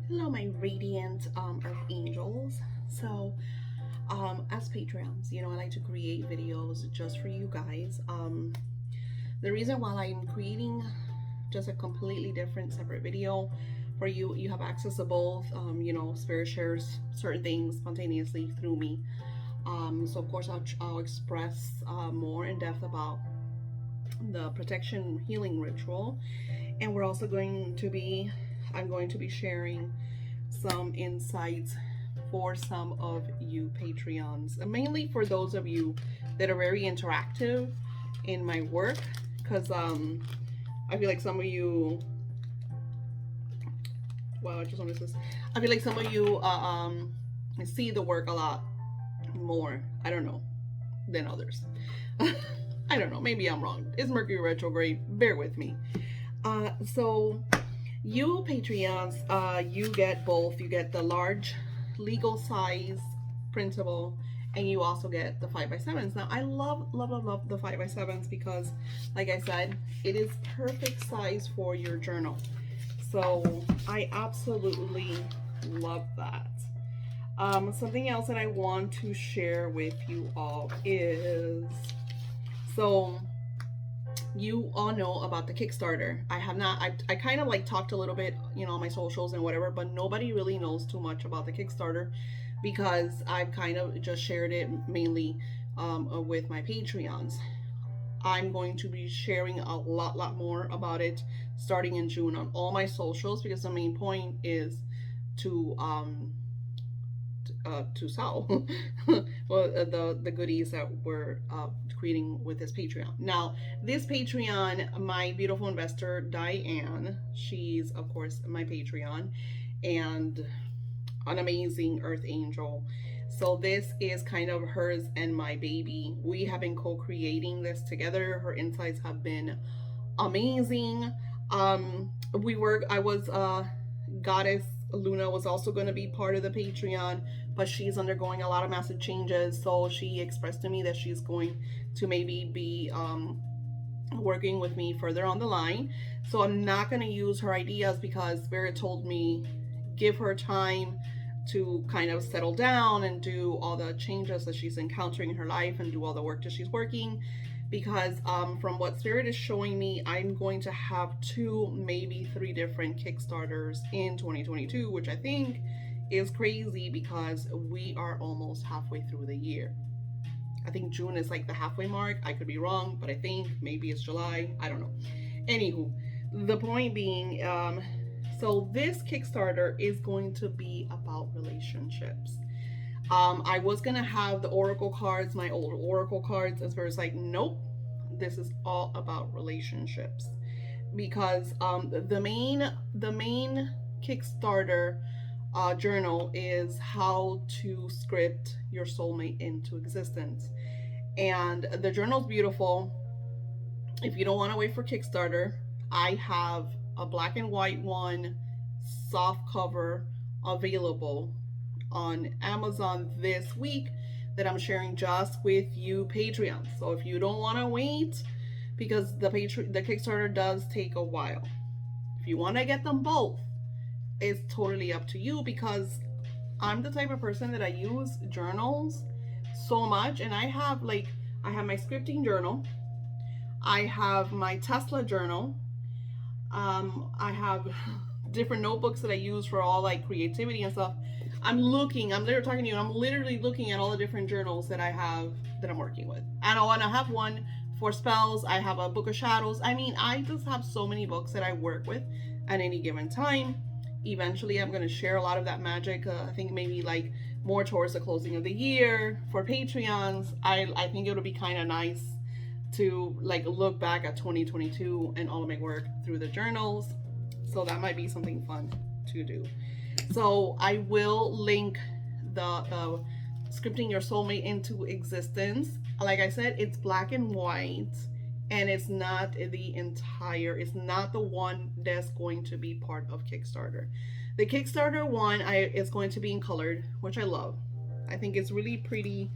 Hello, my radiant earth angels. So, as Patreons, I like to create videos just for you guys. The reason why I'm creating just a completely different separate video for you, you have access to both. Spirit shares certain things spontaneously through me. So of course I'll express more in depth about the protection healing ritual, and we're also I'm going to be sharing some insights for some of you Patreons, mainly for those of you that are very interactive in my work, because I feel like some of you, well, I just want to say, I feel like some of you see the work a lot more, I don't know, than others. I don't know, maybe I'm wrong. It's Mercury retrograde, bear with me. So you Patreons, you get both. You get the large legal size printable, and you also get the 5x7s. Now I love the 5x7s because, like I said, it is perfect size for your journal. So I absolutely love that. Something else that I want to share with you all is, so you all know about the Kickstarter. I have not, I kind of like talked a little bit, on my socials and whatever, but nobody really knows too much about the Kickstarter because I've kind of just shared it mainly with my Patreons. I'm going to be sharing a lot more about it starting in June on all my socials, because the main point is to sell well, the goodies that we're creating with this Patreon. Now, this Patreon, my beautiful investor Diane, she's of course my Patreon and an amazing earth angel. So this is kind of hers and my baby. We have been co-creating this together. Her insights have been amazing. I was Goddess Luna was also going to be part of the Patreon, but she's undergoing a lot of massive changes. So she expressed to me that she's going to maybe be working with me further on the line. So I'm not going to use her ideas because Spirit told me give her time to kind of settle down and do all the changes that she's encountering in her life and do all the work that she's working. Because from what Spirit is showing me, I'm going to have 2, maybe 3 different Kickstarters in 2022, which I think is crazy because we are almost halfway through the year. I think June is like the halfway mark. I could be wrong, but I think maybe it's July. I don't know. Anywho, the point being, so this Kickstarter is going to be about relationships. I was gonna have the Oracle cards, my old Oracle cards, as far as like, nope, this is all about relationships, because the main Kickstarter journal is how to script your soulmate into existence, and the journal's beautiful. If you don't want to wait for Kickstarter, I have a black and white one, soft cover, available on Amazon this week that I'm sharing just with you Patreons. So if you don't want to wait, because the Kickstarter does take a while. If you want to get them both, it's totally up to you, because I'm the type of person that I use journals so much, and I have my scripting journal, I have my Tesla journal, I have different notebooks that I use for all like creativity and stuff. I'm literally talking to you, and I'm literally looking at all the different journals that I have that I'm working with. And I want to have one for spells. I have a book of shadows. I mean, I just have so many books that I work with at any given time. Eventually, I'm going to share a lot of that magic. I think maybe like more towards the closing of the year for Patreons. I think it would be kind of nice to like look back at 2022 and all of my work through the journals. So that might be something fun to do. So I will link the scripting your soulmate into existence. Like I said, it's black and white, and it's not it's not the one that's going to be part of Kickstarter. The Kickstarter one is going to be in colored, which I love. I think it's really pretty,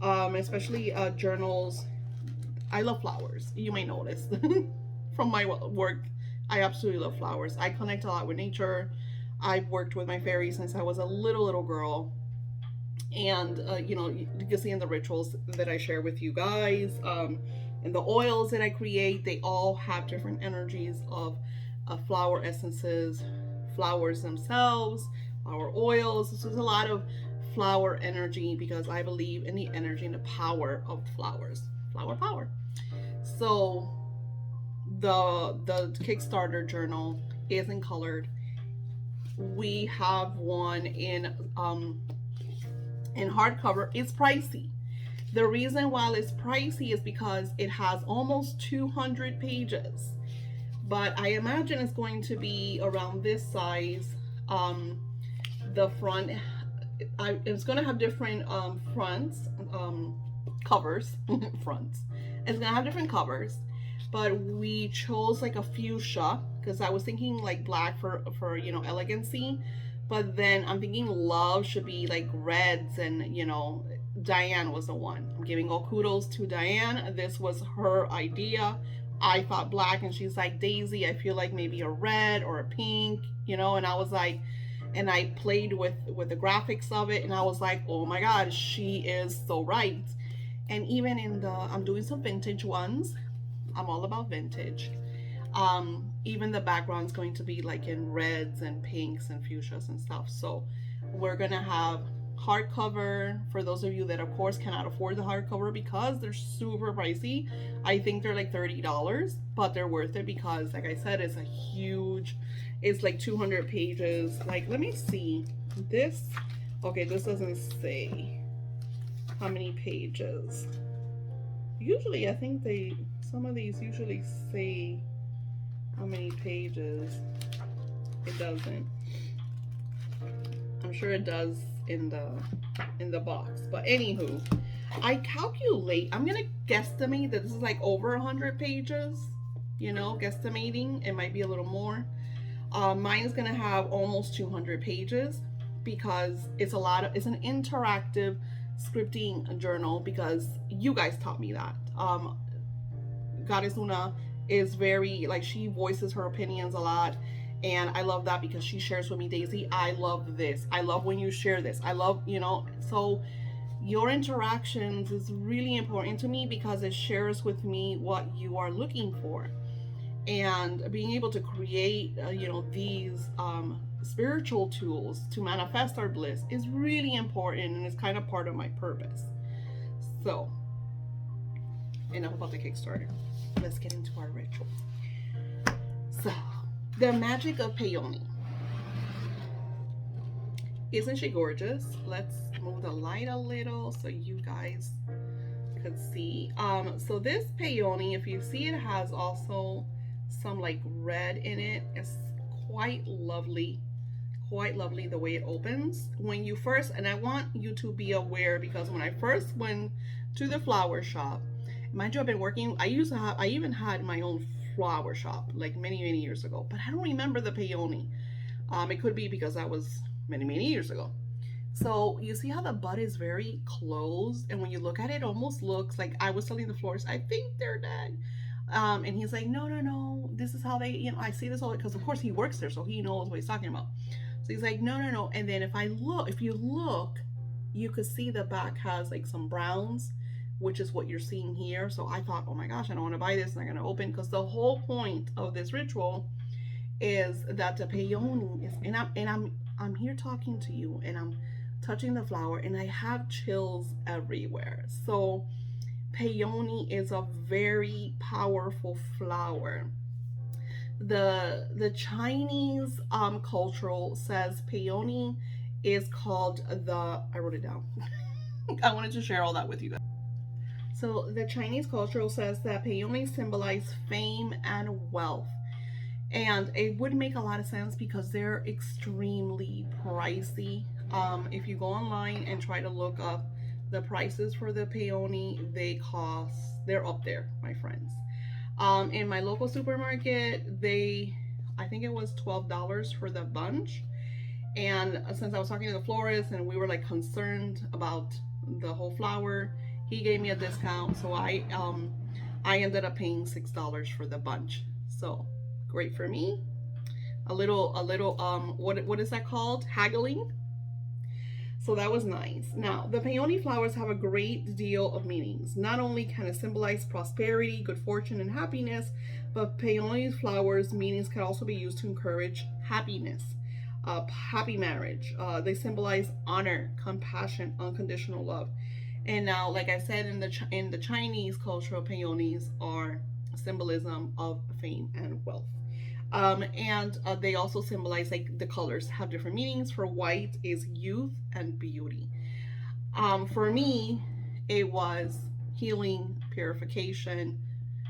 especially journals. I love flowers. You may notice from my work. I absolutely love flowers. I connect a lot with nature. I've worked with my fairies since I was a little girl, and you know, you can see in the rituals that I share with you guys, and the oils that I create, they all have different energies of flower essences, flowers themselves, flower oils. This is a lot of flower energy because I believe in the energy and the power of flowers, flower power. So the Kickstarter journal isn't colored. We have one in hardcover. It's pricey. The reason why it's pricey is because it has almost 200 pages, but I imagine it's going to be around this size. The front, it's going to have different fronts, covers, fronts. It's going to have different covers, but we chose like a fuchsia because I was thinking like black for you know, elegancy, but then I'm thinking love should be like reds, and you know, Diane was the one. I'm giving all kudos to Diane. This was her idea. I thought black, and she's like, Daisy, I feel like maybe a red or a pink, you know, and I was like, and I played with the graphics of it, and I was like, oh my god, she is so right. And even in the, I'm doing some vintage ones. I'm all about vintage. Even the background's going to be like in reds and pinks and fuchsias and stuff. So we're gonna have hardcover for those of you that of course cannot afford the hardcover because they're super pricey. I think they're like $30, but they're worth it because like I said, it's a huge, it's like 200 pages. Like, let me see this. Okay, this doesn't say how many pages. Usually I think some of these usually say how many pages. It doesn't. I'm sure it does in the box, but anywho, I calculate, I'm gonna guesstimate that this is like over 100 pages, you know, guesstimating. It might be a little more. Mine is gonna have almost 200 pages because it's it's an interactive scripting journal because you guys taught me that. Goddess Luna is very, like, she voices her opinions a lot, and I love that because she shares with me, Daisy, I love this, I love when you share this, I love, you know, so your interactions is really important to me because it shares with me what you are looking for. And being able to create you know, these spiritual tools to manifest our bliss is really important, and it's kind of part of my purpose. So enough about the Kickstarter. Let's get into our ritual. So, the magic of Peony. Isn't she gorgeous? Let's move the light a little so you guys could see. So this Peony, if you see, it has also some like red in it. It's quite lovely the way it opens when you first, and I want you to be aware because when I first went to the flower shop, mind you, I've been working, I even had my own flower shop like many years ago, but I don't remember the Peony. It could be because that was many years ago. So you see how the bud is very closed, and when you look at it, it almost looks like, I was telling the florist, I think they're dead. And he's like, no, this is how they, you know, I see this all, because of course he works there, so he knows what he's talking about. So he's like, no. And then if you look, you could see the back has like some browns, which is what you're seeing here. So I thought, oh my gosh, I don't want to buy this, and I'm going to open, because the whole point of this ritual is that the Peony is, and I'm here talking to you, and I'm touching the flower, and I have chills everywhere. So Peony is a very powerful flower. The Chinese cultural says Peony is called I wrote it down. I wanted to share all that with you guys. So the Chinese cultural says that Peony symbolize fame and wealth. And it would make a lot of sense because they're extremely pricey. If you go online and try to look up the prices for the Peony, they're up there, my friends. In my local supermarket, I think it was $12 for the bunch. And since I was talking to the florist and we were like concerned about the whole flower, he gave me a discount. So I ended up paying $6 for the bunch. So great for me. what is that called? Haggling. So that was nice. Now, the peony flowers have a great deal of meanings. Not only can it symbolize prosperity, good fortune, and happiness, but peony flowers' meanings can also be used to encourage happiness, happy marriage. They symbolize honor, compassion, unconditional love. And now, like I said, in the Chinese culture, peonies are symbolism of fame and wealth. And they also symbolize, like, the colors have different meanings. For white is youth and beauty. For me, it was healing, purification,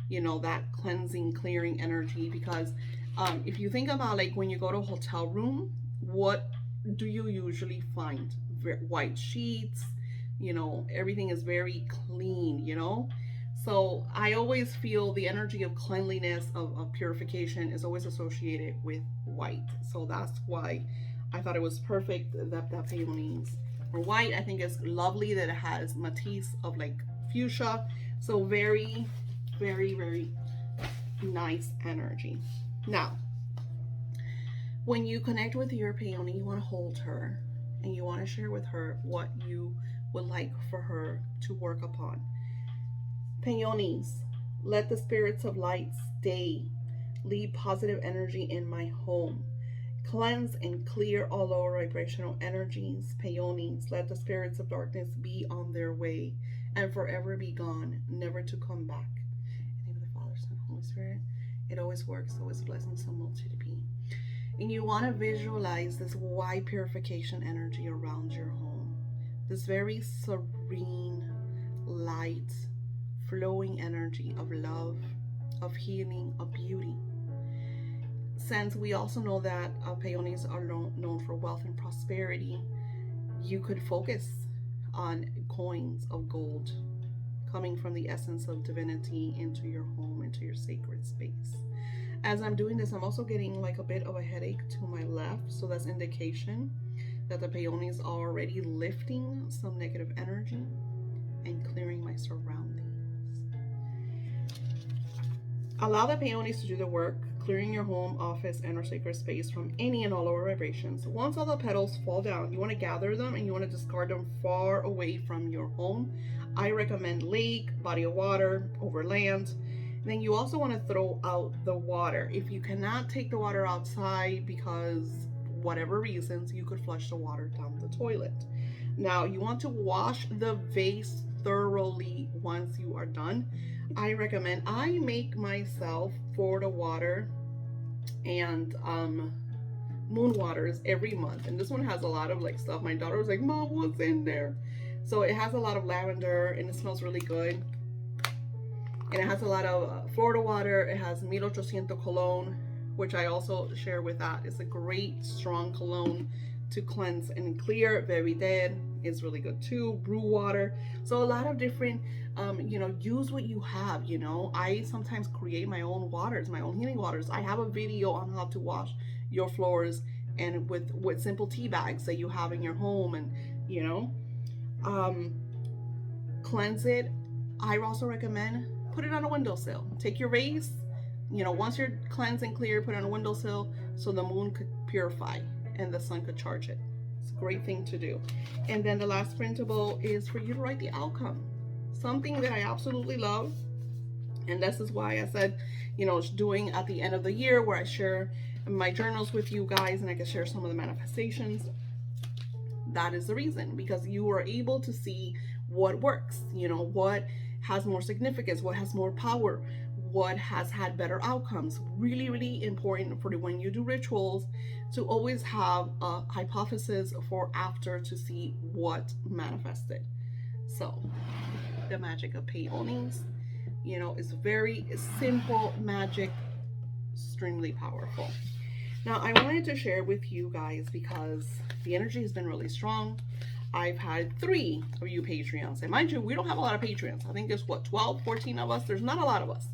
that cleansing, clearing energy. Because if you think about, like, when you go to a hotel room, what do you usually find? White sheets, everything is very clean. So I always feel the energy of cleanliness, of purification, is always associated with white. So that's why I thought it was perfect that peonies are white. I think it's lovely that it has matisse of, like, fuchsia. So very, very, very nice energy. Now, when you connect with your peony, you want to hold her and you want to share with her what you would like for her to work upon. Peonies, let the spirits of light stay. Leave positive energy in my home. Cleanse and clear all lower vibrational energies. Peonies, let the spirits of darkness be on their way and forever be gone, never to come back. In the name of the Father, Son, and Holy Spirit. It always works, always blessings, so multi to be. And you want to visualize this white purification energy around your home. This very serene, light, flowing energy of love, of healing, of beauty. Since we also know that peonies are known for wealth and prosperity, you could focus on coins of gold coming from the essence of divinity into your home, into your sacred space. As I'm doing this, I'm also getting like a bit of a headache to my left, so that's indication that the peonies are already lifting some negative energy and clearing my surroundings. Allow the peonies to do the work, clearing your home, office, and or sacred space from any and all lower vibrations. Once all the petals fall down, you want to gather them and you want to discard them far away from your home. I recommend lake, body of water, over land. And then you also want to throw out the water. If you cannot take the water outside because whatever reasons, you could flush the water down the toilet. Now, you want to wash the vase thoroughly once you are done. I recommend, I make myself Florida water and moon waters every month, and this one has a lot of like stuff. My daughter was like, Mom, what's in there? So it has a lot of lavender and it smells really good, and it has a lot of Florida water. It has 1800 cologne, which I also share with that. It's a great strong cologne to cleanse and clear. Very Dead is really good too. Brew water. So a lot of different use what you have. I sometimes create my own waters, my own healing waters. I have a video on how to wash your floors and with simple tea bags that you have in your home, and cleanse it. I also recommend put it on a windowsill. Take your vase, once you're cleansed and clear, put it on a windowsill so the moon could purify and the sun could charge it. It's a great thing to do. And then the last printable is for you to write the outcome. Something that I absolutely love, and this is why I said, doing at the end of the year where I share my journals with you guys and I can share some of the manifestations. That is the reason, because you are able to see what works, what has more significance, what has more power, what has had better outcomes. Really, really important for when you do rituals to always have a hypothesis for after to see what manifested. So the magic of peonies, is very simple magic, extremely powerful. Now, I wanted to share with you guys because the energy has been really strong. I've had 3 of you Patreons. And mind you, we don't have a lot of Patreons. I think there's 12, 14 of us. There's not a lot of us.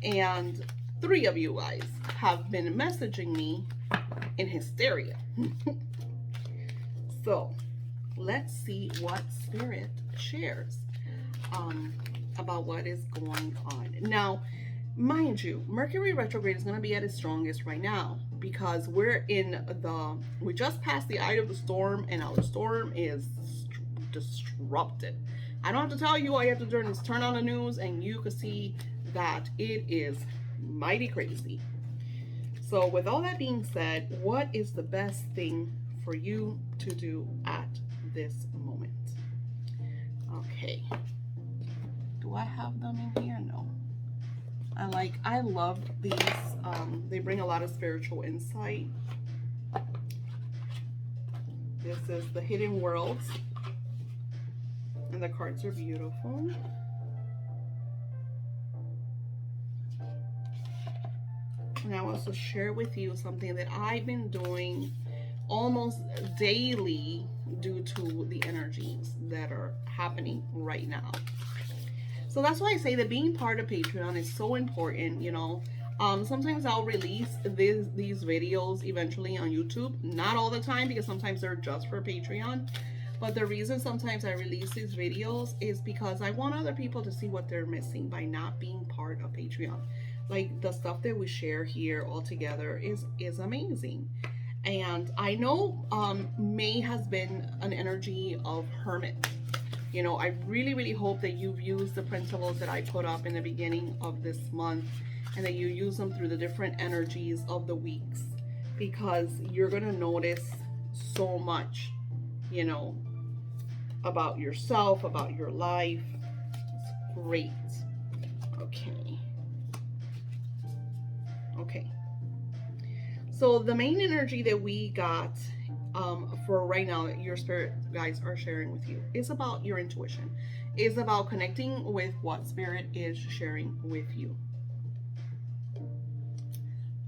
And 3 of you guys have been messaging me in hysteria. So let's see what Spirit shares about what is going on. Now, mind you, Mercury retrograde is going to be at its strongest right now. because we just passed the eye of the storm, and our storm is disrupted. I don't have to tell you, all you have to do is turn on the news and you can see that it is mighty crazy. So with all that being said, what is the best thing for you to do at this moment? Okay. Do I have them in here? No. I love these. They bring a lot of spiritual insight. This is the Hidden Worlds. And the cards are beautiful. And I will also share with you something that I've been doing almost daily due to the energies that are happening right now. So that's why I say that being part of Patreon is so important, you know. Sometimes I'll release these videos eventually on YouTube. Not all the time, because sometimes they're just for Patreon. But the reason sometimes I release these videos is because I want other people to see what they're missing by not being part of Patreon. Like, the stuff that we share here all together is amazing. And I know May has been an energy of hermit. You know, I really, really hope that you've used the principles that I put up in the beginning of this month, and that you use them through the different energies of the weeks, because you're going to notice so much, you know, about yourself, about your life. It's great. Okay. Okay. So the main energy that we got for right now that your spirit guides are sharing with you is about your intuition. Is about connecting with what spirit is sharing with you.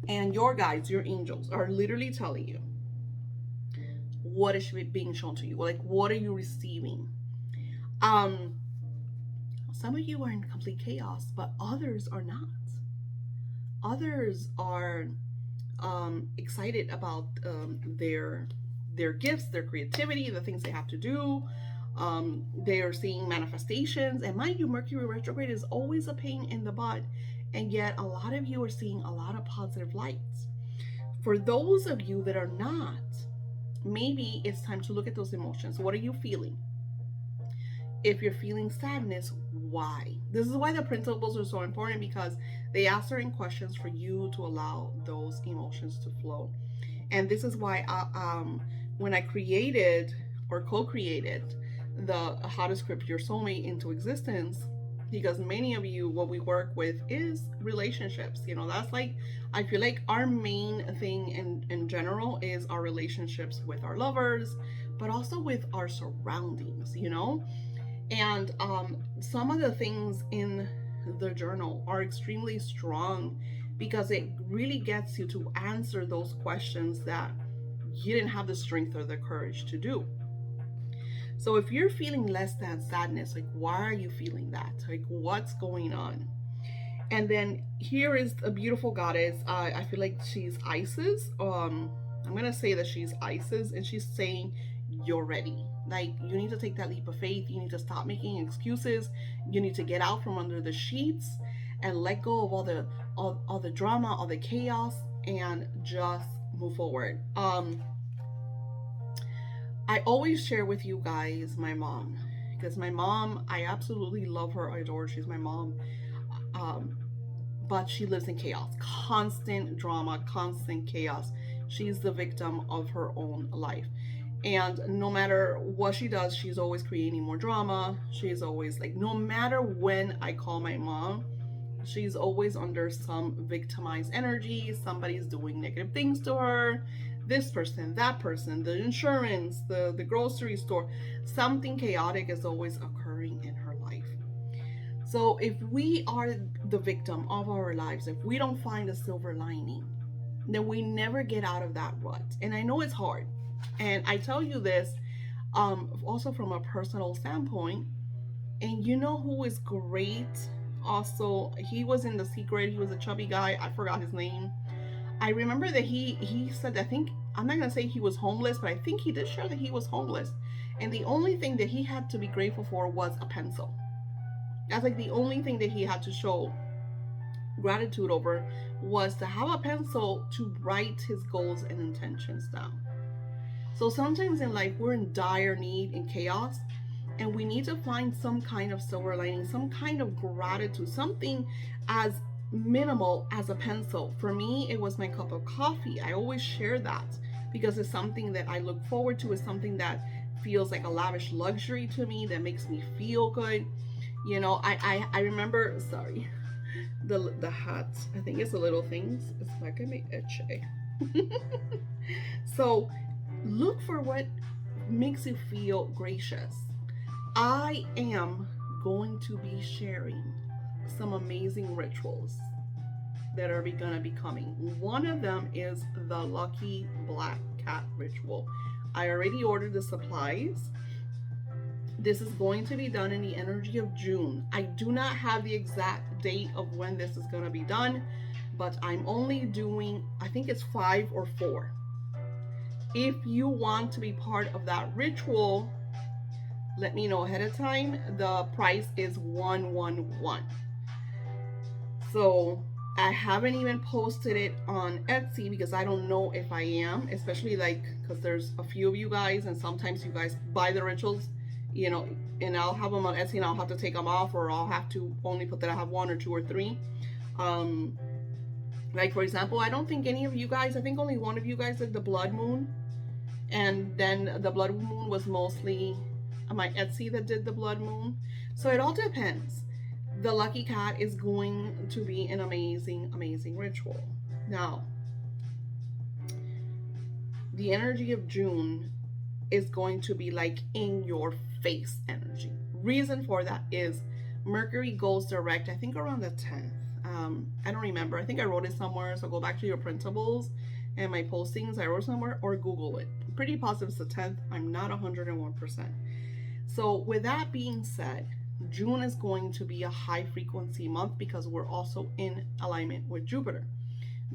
And your guides, your angels, are literally telling you what is being shown to you. Like, what are you receiving? Some of you are in complete chaos, but others are not. Others are excited about their gifts, their creativity, the things they have to do. They are seeing manifestations. And mind you, Mercury retrograde is always a pain in the butt. And yet a lot of you are seeing a lot of positive lights. For those of you that are not, maybe it's time to look at those emotions. What are you feeling? If you're feeling sadness, why? This is why the principles are so important, because they ask certain questions for you to allow those emotions to flow. And this is why when I created or co-created the How to Script Your Soulmate into Existence, because many of you, what we work with is relationships. You know, that's like, I feel like our main thing in general is our relationships with our lovers, but also with our surroundings, you know. And some of the things in the journal are extremely strong, because it really gets you to answer those questions that you didn't have the strength or the courage to do. So if you're feeling less than sadness, like, why are you feeling that? Like, what's going on? And then here is a beautiful goddess. I feel like she's Isis. I'm gonna say that she's Isis, and she's saying, you're ready. Like, you need to take that leap of faith. You need to stop making excuses. You need to get out from under the sheets and let go of all the drama, all the chaos, and just move forward. I always share with you guys my mom, because my mom, I absolutely love her, I adore her. She's my mom. But she lives in chaos, constant drama, constant chaos. She's the victim of her own life. And no matter what she does, she's always creating more drama. She's always like, no matter when I call my mom, she's always under some victimized energy. Somebody's doing negative things to her. This person, that person, the insurance, the grocery store. Something chaotic is always occurring in her life. So if we are the victim of our lives, if we don't find a silver lining, then we never get out of that rut. And I know it's hard. And I tell you this also from a personal standpoint. And you know who is great? Also, he was in The Secret. He was a chubby guy. I forgot his name. I remember that he said, I think, I'm not going to say he was homeless, but I think he did share that he was homeless. And the only thing that he had to be grateful for was a pencil. That's like the only thing that he had to show gratitude over was to have a pencil to write his goals and intentions down. So sometimes in life we're in dire need and chaos, and we need to find some kind of silver lining, some kind of gratitude, something as minimal as a pencil. For me, it was my cup of coffee. I always share that because it's something that I look forward to. It's something that feels like a lavish luxury to me, that makes me feel good. You know, I remember, sorry, the hat. I think it's the little things. It's like a me etche. So look for what makes you feel gracious. I am going to be sharing some amazing rituals that are going to be coming. One of them is the Lucky Black Cat ritual. I already ordered the supplies. This is going to be done in the energy of June. I do not have the exact date of when this is going to be done, but I'm only doing, I think it's 5 or 4. If you want to be part of that ritual, let me know ahead of time. The price is $111. So I haven't even posted it on Etsy because I don't know if I am, especially like because there's a few of you guys, and sometimes you guys buy the rituals, you know, and I'll have them on Etsy and I'll have to take them off, or I'll have to only put that I have 1 or 2 or 3. Like for example, I don't think any of you guys, I think only one of you guys did the blood moon, and then the blood moon was mostly my Etsy that did the blood moon. So it all depends. The Lucky Cat is going to be an amazing, amazing ritual. Now, the energy of June is going to be like in your face energy. Reason for that is Mercury goes direct, I think around the 10th. I don't remember. I think I wrote it somewhere. So go back to your printables and my postings. I wrote somewhere, or Google it. Pretty positive it's the 10th. I'm not 101%. So with that being said, June is going to be a high frequency month because we're also in alignment with Jupiter.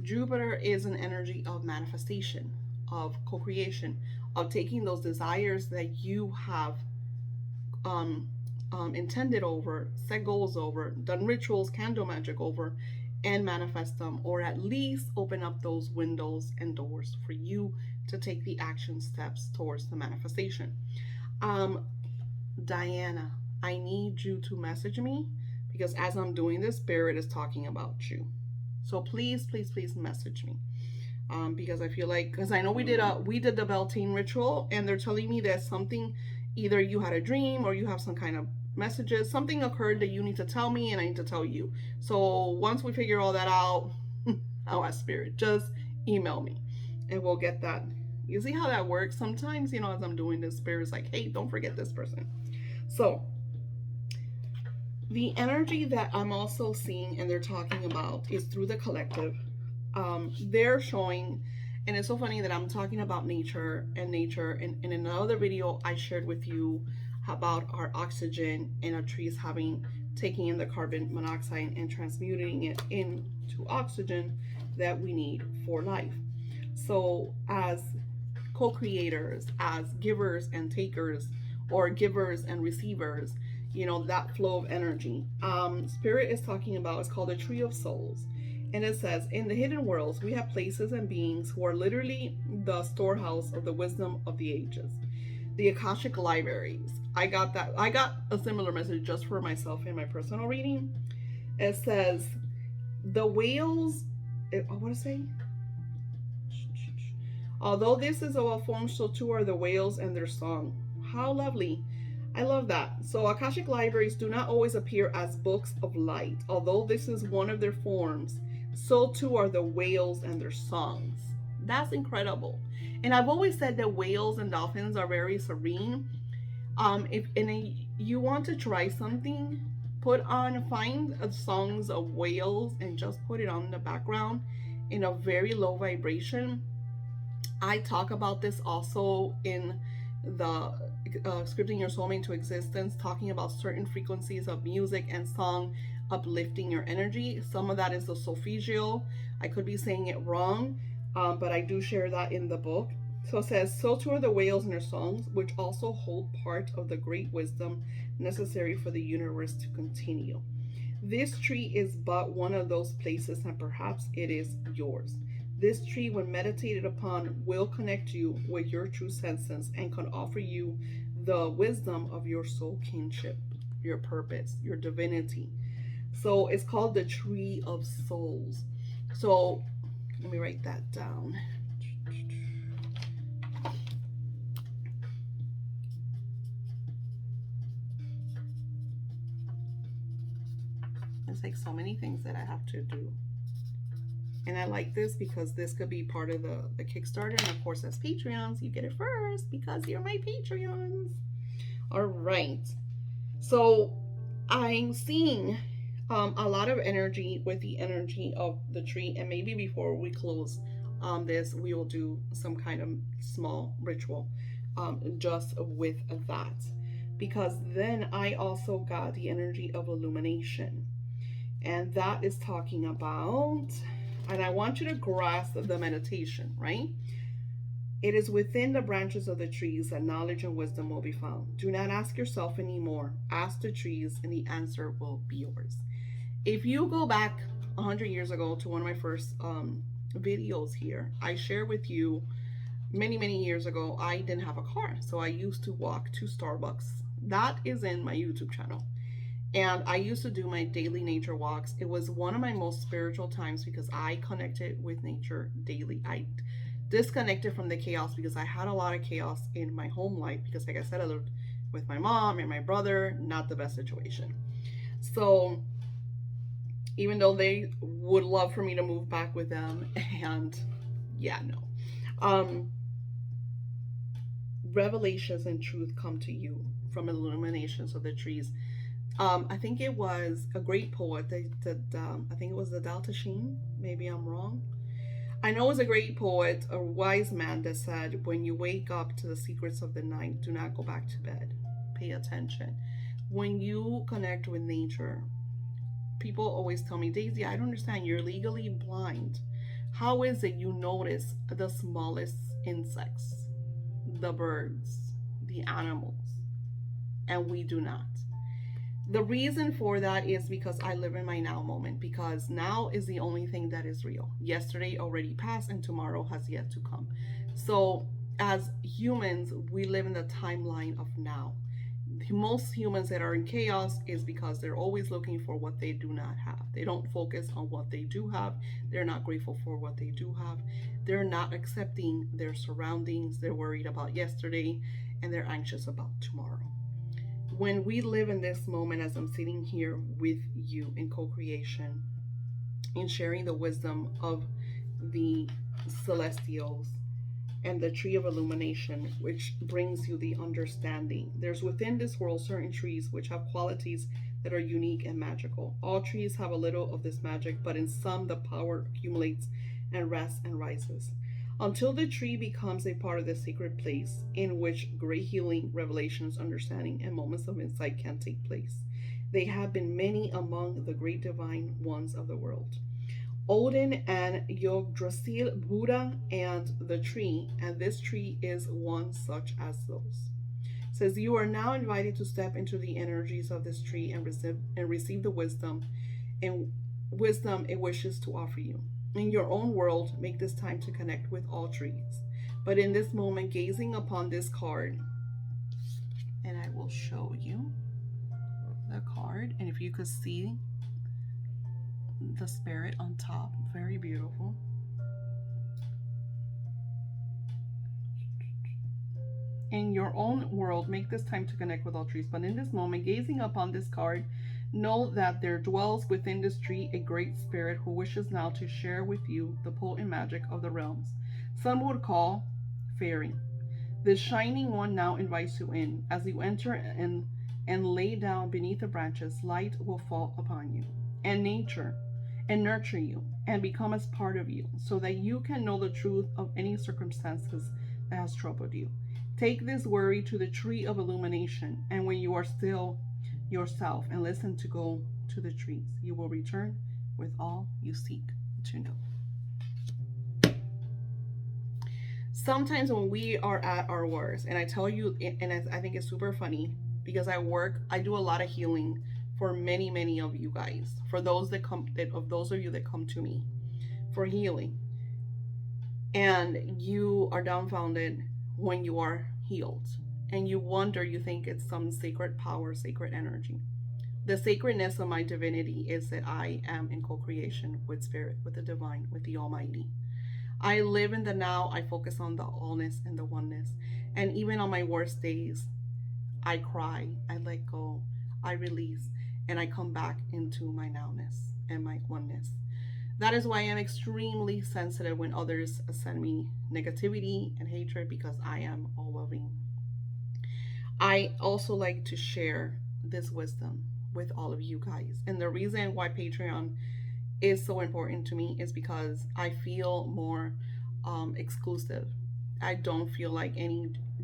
Jupiter is an energy of manifestation, of co-creation, of taking those desires that you have intended over, set goals over, done rituals, candle magic over, and manifest them, or at least open up those windows and doors for you to take the action steps towards the manifestation. Diana, I need you to message me because as I'm doing this, Spirit is talking about you. So please, please, please message me. Because I feel like, because I know we did the Beltane ritual, and they're telling me that something, either you had a dream or you have some kind of messages, something occurred that you need to tell me and I need to tell you. So once we figure all that out, I'll ask Spirit, just email me and we'll get that. You see how that works? Sometimes, you know, as I'm doing this, Spirit's like, hey, don't forget this person. So the energy that I'm also seeing and they're talking about is through the collective. They're showing, and it's so funny that I'm talking about nature, and in another video I shared with you about our oxygen and our trees taking in the carbon monoxide and transmuting it into oxygen that we need for life. So as co-creators, as givers and takers, or givers and receivers, you know, that flow of energy. Spirit is talking about, it's called a tree of souls. And it says, in the hidden worlds, we have places and beings who are literally the storehouse of the wisdom of the ages. The Akashic libraries. I got a similar message just for myself in my personal reading. It says, the whales, what is it say? Although this is of a form, so too are the whales and their song. How lovely. I love that. So Akashic libraries do not always appear as books of light. Although this is one of their forms, so too are the whales and their songs. That's incredible. And I've always said that whales and dolphins are very serene. If you want to try something, find songs of whales and just put it on in the background in a very low vibration. I talk about this also in the scripting your soulmate into existence, talking about certain frequencies of music and song uplifting your energy. Some of that is the solfeggio. I could be saying it wrong, but I do share that in the book. So it says, so too are the whales and their songs, which also hold part of the great wisdom necessary for the universe to continue. This tree is but one of those places, and perhaps it is yours. This tree, when meditated upon, will connect you with your true senses and can offer you the wisdom of your soul kinship, your purpose, your divinity. So it's called the Tree of Souls. So let me write that down. It's like so many things that I have to do. And I like this because this could be part of the Kickstarter. And of course, as Patreons, you get it first because you're my Patreons. All right. So I'm seeing a lot of energy with the energy of the tree. And maybe before we close this, we will do some kind of small ritual just with that. Because then I also got the energy of illumination. And that is talking about, and I want you to grasp the meditation, right? It is within the branches of the trees that knowledge and wisdom will be found. Do not ask yourself anymore. Ask the trees, and the answer will be yours. If you go back 100 years ago to one of my first videos here, I share with you many years ago, I didn't have a car. So I used to walk to Starbucks. That is in my YouTube channel. And I used to do my daily nature walks. It was one of my most spiritual times because I connected with nature daily. I disconnected from the chaos because I had a lot of chaos in my home life because, like I said, I lived with my mom and my brother, not the best situation. So even though they would love for me to move back with them, and yeah, no. Revelations and truth come to you from illuminations of the trees. I think it was a great poet that I think it was the Delta Sheen. Maybe I'm wrong. I know it was a great poet, a wise man that said, when you wake up to the secrets of the night, do not go back to bed. Pay attention. When you connect with nature, people always tell me, Daisy, I don't understand. You're legally blind. How is it you notice the smallest insects, the birds, the animals, and we do not? The reason for that is because I live in my now moment, because now is the only thing that is real. Yesterday already passed and tomorrow has yet to come. So as humans, we live in the timeline of now. Most humans that are in chaos is because they're always looking for what they do not have. They don't focus on what they do have. They're not grateful for what they do have. They're not accepting their surroundings. They're worried about yesterday and they're anxious about tomorrow. When we live in this moment, as I'm sitting here with you in co-creation, in sharing the wisdom of the celestials and the tree of illumination, which brings you the understanding. There's within this world certain trees which have qualities that are unique and magical. All trees have a little of this magic, but in some the power accumulates and rests and rises, until the tree becomes a part of the sacred place in which great healing, revelations, understanding, and moments of insight can take place. They have been many among the great divine ones of the world. Odin and Yggdrasil, Buddha, and the tree, and this tree is one such as those. It says, you are now invited to step into the energies of this tree and receive the wisdom it wishes to offer you. In your own world, make this time to connect with all trees. But in this moment, gazing upon this card, and I will show you the card, and if you could see the spirit on top, very beautiful. In your own world, make this time to connect with all trees. But in this moment, gazing upon this card, know that there dwells within this tree a great spirit who wishes now to share with you the potent magic of the realms. Some would call fairy. This shining one now invites you in. As you enter and lay down beneath the branches, light will fall upon you and nature and nurture you and become as part of you, so that you can know the truth of any circumstances that has troubled you. Take this worry to the tree of illumination, and when you are still yourself and listen to go to the trees, you will return with all you seek to know. Sometimes when we are at our worst, and I tell you, and I think it's super funny because I do a lot of healing for many, many of you guys. For those that come, of those of you that come to me for healing, and you are dumbfounded when you are healed, and you wonder, you think it's some sacred power, sacred energy. The sacredness of my divinity is that I am in co-creation with spirit, with the divine, with the Almighty. I live in the now. I focus on the allness and the oneness. And even on my worst days, I cry, I let go, I release, and I come back into my nowness and my oneness. That is why I'm extremely sensitive when others send me negativity and hatred, because I am all loving. I also like to share this wisdom with all of you guys. And the reason why Patreon is so important to me is because I feel more exclusive. I don't feel like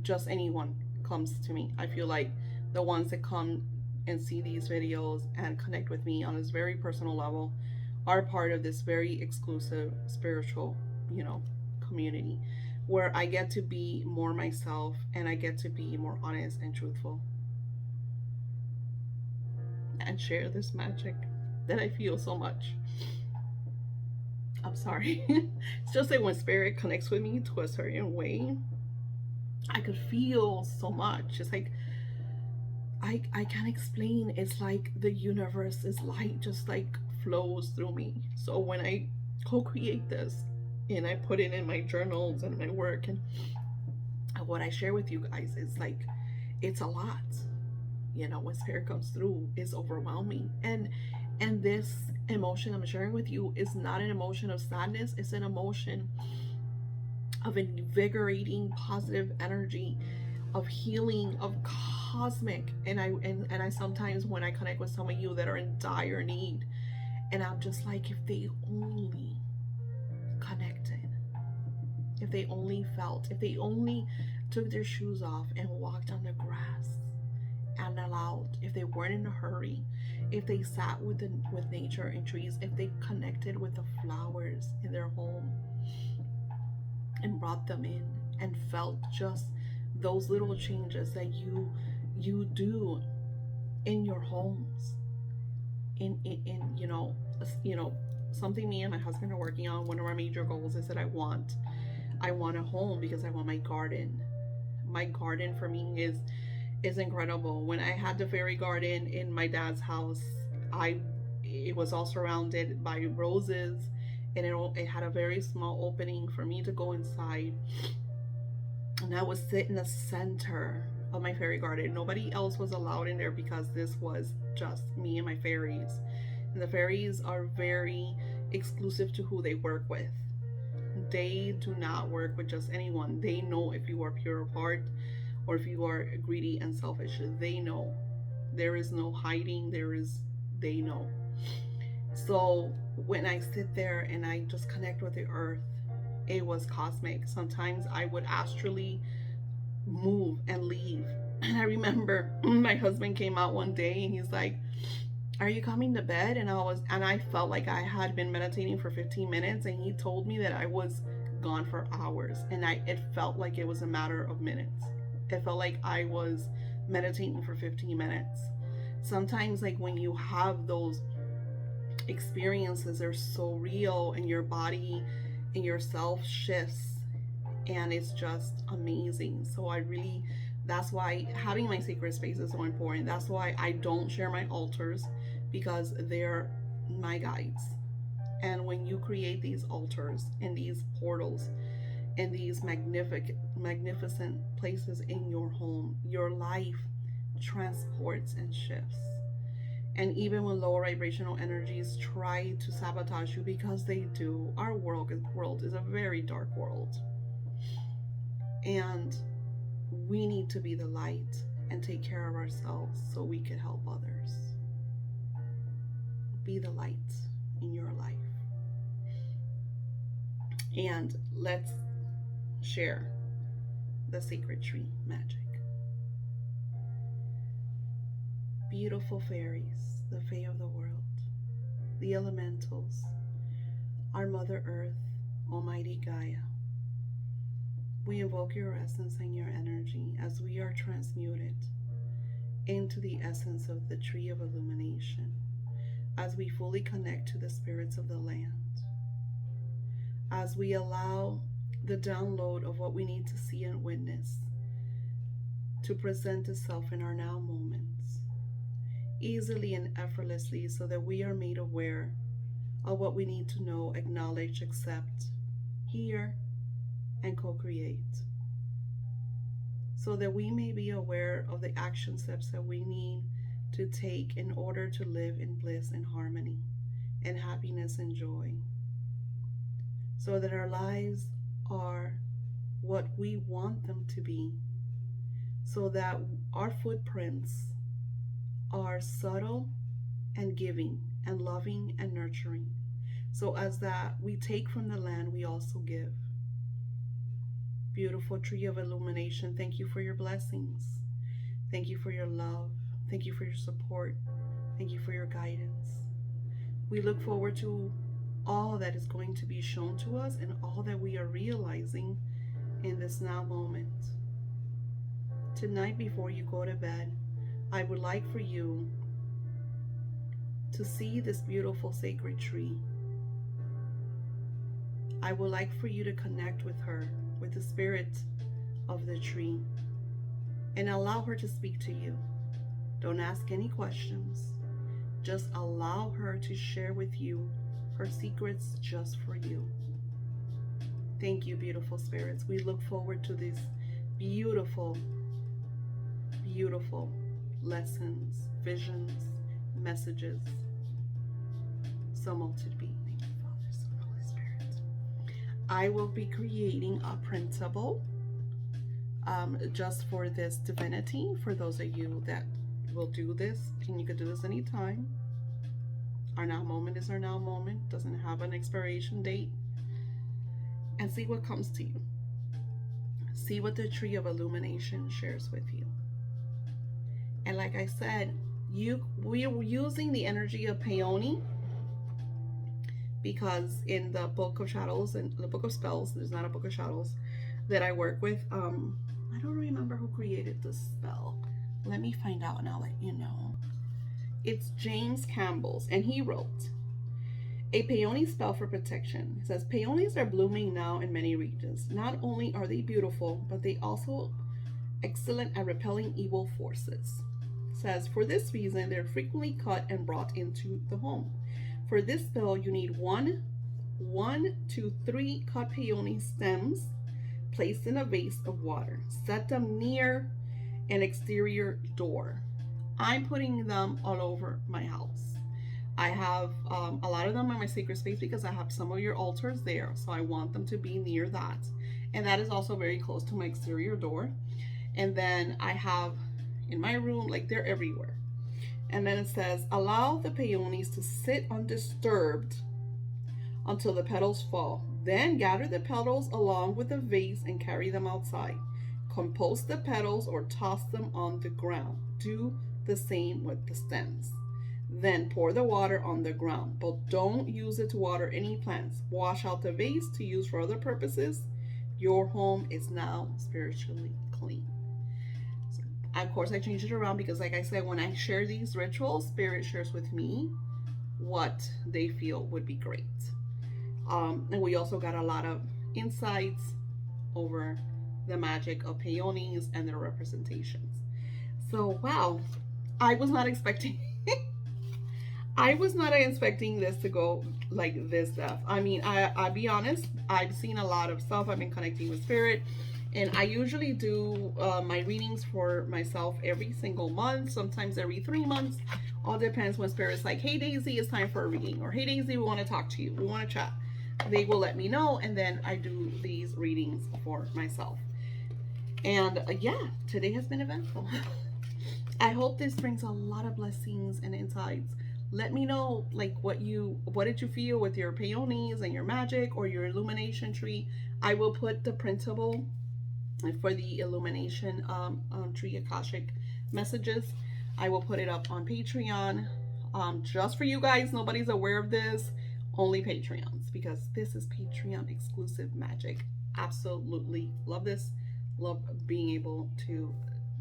just anyone comes to me. I feel like the ones that come and see these videos and connect with me on this very personal level are part of this very exclusive spiritual, community, where I get to be more myself and I get to be more honest and truthful and share this magic that I feel so much. I'm sorry. It's just that when spirit connects with me to a certain way, I could feel so much. It's like I can't explain. It's like the universe is light, just like flows through me. So when I co-create this and I put it in my journals and my work and what I share with you guys, is like, it's a lot. When spirit comes through, is overwhelming. And this emotion I'm sharing with you is not an emotion of sadness. It's an emotion of invigorating positive energy, of healing, of cosmic. And I sometimes, when I connect with some of you that are in dire need, and I'm just like, if they only connected, if they only felt, if they only took their shoes off and walked on the grass and allowed, if they weren't in a hurry, if they sat with nature and trees, if they connected with the flowers in their home and brought them in and felt just those little changes that you do in your homes, in something me and my husband are working on. One of our major goals is that I want a home, because I want my garden. My garden for me is incredible. When I had the fairy garden in my dad's house, it was all surrounded by roses, and it had a very small opening for me to go inside, and I would sit in the center of my fairy garden. Nobody else was allowed in there, because this was just me and my fairies. And the fairies are very exclusive to who they work with. They do not work with just anyone. They know if you are pure of heart or if you are greedy and selfish. They know. There is no hiding. They know. So when I sit there and I just connect with the earth, it was cosmic. Sometimes I would astrally move and leave. And I remember my husband came out one day and he's like, "Are you coming to bed?" And I felt like I had been meditating for 15 minutes, and he told me that I was gone for hours, and it felt like it was a matter of minutes. It felt like I was meditating for 15 minutes. Sometimes, like, when you have those experiences, they're so real, and your body and yourself shifts, and it's just amazing. So that's why having my sacred space is so important. That's why I don't share my altars, because they're my guides. And when you create these altars and these portals and these magnificent places in your home, your life transports and shifts. And even when lower vibrational energies try to sabotage you, because they do, our world is a very dark world. And we need to be the light and take care of ourselves so we can help others. Be the light in your life. And let's share the sacred tree magic. Beautiful fairies, the fae of the world, the elementals, our Mother Earth, Almighty Gaia. We invoke your essence and your energy as we are transmuted into the essence of the tree of illumination as we fully connect to the spirits of the land, as we allow the download of what we need to see and witness to present itself in our now moments, easily and effortlessly, so that we are made aware of what we need to know, acknowledge, accept, hear, and co-create, so that we may be aware of the action steps that we need to take in order to live in bliss and harmony and happiness and joy, so that our lives are what we want them to be, so that our footprints are subtle and giving and loving and nurturing. So as that we take from the land, we also give. Beautiful tree of illumination, thank you for your blessings. Thank you for your love. Thank you for your support. Thank you for your guidance. We look forward to all that is going to be shown to us and all that we are realizing in this now moment. Tonight, before you go to bed, I would like for you to see this beautiful sacred tree. I would like for you to connect with her, with the spirit of the tree, and allow her to speak to you. Don't ask any questions. Just allow her to share with you her secrets just for you. Thank you, beautiful spirits. We look forward to these beautiful, beautiful lessons, visions, messages. So multi be. Thank you, Father, Son, Holy Spirit. I will be creating a printable just for this divinity, for those of you that will do this, and you could do this anytime. Our now moment is our now moment, doesn't have an expiration date. And see what comes to you. See what the tree of illumination shares with you. And like I said, we are using the energy of Peony, because in the book of shadows and the book of spells, there's not a book of shadows that I work with. I don't remember who created this spell. Let me find out and I'll let you know. It's James Campbell's, and he wrote a peony spell for protection. It says, peonies are blooming now in many regions. Not only are they beautiful, but they also excellent at repelling evil forces. It says, for this reason, they're frequently cut and brought into the home. For this spell, you need 1 to 3 cut peony stems placed in a vase of water. Set them near an exterior door. I'm putting them all over my house. I have a lot of them in my sacred space because I have some of your altars there. So I want them to be near that. And that is also very close to my exterior door. And then I have in my room, like they're everywhere. And then it says, allow the peonies to sit undisturbed until the petals fall. Then gather the petals along with the vase and carry them outside. Compost the petals or toss them on the ground. Do the same with the stems. Then pour the water on the ground, but don't use it to water any plants. Wash out the vase to use for other purposes. Your home is now spiritually clean. So, of course, I changed it around because, like I said, when I share these rituals, Spirit shares with me what they feel would be great. And we also got a lot of insights over the magic of peonies and their representations. So, wow, I was not expecting this to go like this stuff. I mean, I'll be honest, I've seen a lot of stuff. I've been connecting with Spirit, and I usually do my readings for myself every single month, sometimes every 3 months. All depends when Spirit's like, hey Daisy, it's time for a reading, or hey Daisy, we want to talk to you, we want to chat. They will let me know, and then I do these readings for myself. And yeah, today has been eventful. I hope this brings a lot of blessings and insights. Let me know, like, what did you feel with your peonies and your magic or your illumination tree. I will put the printable for the illumination tree Akashic messages. I will put it up on Patreon just for you guys. Nobody's aware of this, only Patreons, because this is Patreon exclusive magic. Absolutely love this. Love being able to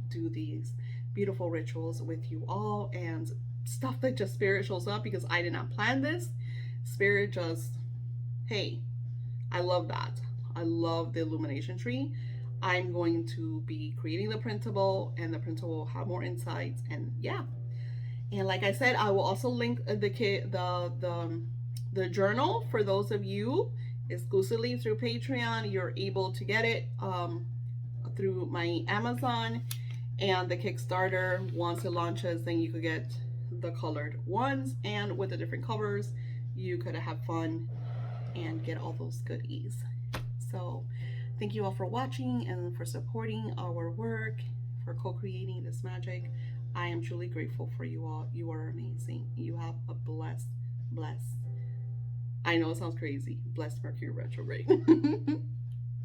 do these. beautiful rituals with you all and stuff that just spirit shows up because I did not plan this. Spirit just, hey, I love that. I love the illumination tree. I'm going to be creating the printable, and the printable will have more insights. And yeah, and like I said, I will also link the journal for those of you exclusively through Patreon. You're able to get it through my Amazon, and the Kickstarter. Once it launches, then you could get the colored ones, and with the different covers, you could have fun and get all those goodies. So thank you all for watching and for supporting our work, for co-creating this magic. I am truly grateful for you all. You are amazing. You have a blessed, I know it sounds crazy, blessed Mercury retrograde.